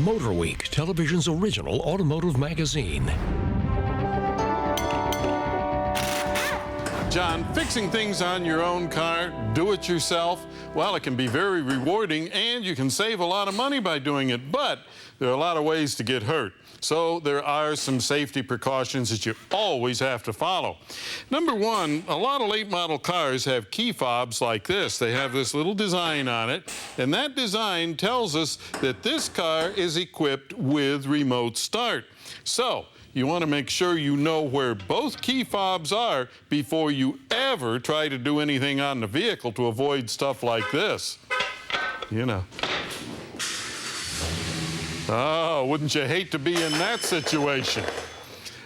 MotorWeek, television's original automotive magazine. John, fixing things on your own car, do it yourself, well, it can be very rewarding and you can save a lot of money by doing it, but there are a lot of ways to get hurt. So there are some safety precautions that you always have to follow. Number one, a lot of late model cars have key fobs like this. They have this little design on it, and that design tells us that this car is equipped with remote start. So you want to make sure you know where both key fobs are before you ever try to do anything on the vehicle to avoid stuff like this. You know. Oh, wouldn't you hate to be in that situation?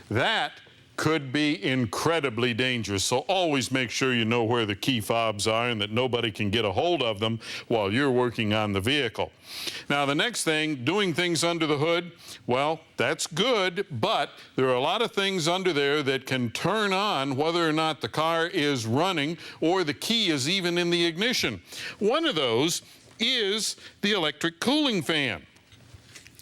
That could be incredibly dangerous, so always make sure you know where the key fobs are and that nobody can get a hold of them while you're working on the vehicle. Now, the next thing, doing things under the hood, well, that's good, but there are a lot of things under there that can turn on whether or not the car is running or the key is even in the ignition. One of those is the electric cooling fan.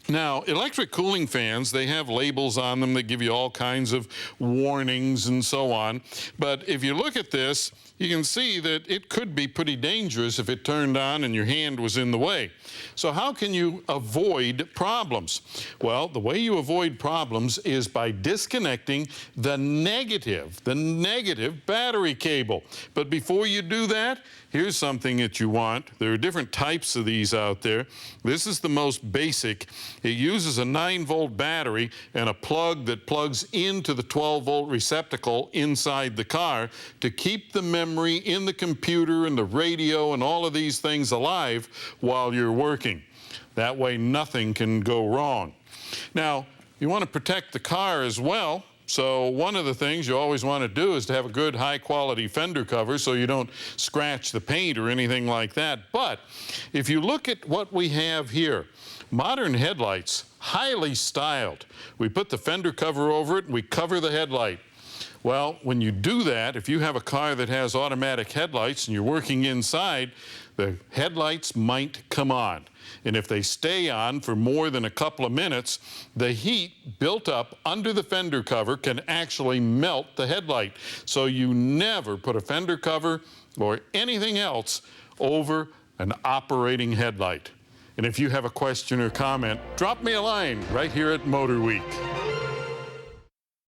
Now, electric cooling fans, they have labels on them that give you all kinds of warnings and so on. But if you look at this, you can see that it could be pretty dangerous if it turned on and your hand was in the way. So how can you avoid problems? Well, the way you avoid problems is by disconnecting the negative battery cable. But before you do that, here's something that you want. There are different types of these out there. This is the most basic. It uses a 9-volt battery and a plug that plugs into the 12-volt receptacle inside the car to keep the memory in the computer and the radio and all of these things alive while you're working. That way nothing can go wrong. Now, you want to protect the car as well. So one of the things you always want to do is to have a good high-quality fender cover so you don't scratch the paint or anything like that. But if you look at what we have here, modern headlights, highly styled. We put the fender cover over it and we cover the headlight. Well, when you do that, if you have a car that has automatic headlights and you're working inside, the headlights might come on. And if they stay on for more than a couple of minutes, the heat built up under the fender cover can actually melt the headlight. So you never put a fender cover or anything else over an operating headlight. And if you have a question or comment, drop me a line right here at MotorWeek.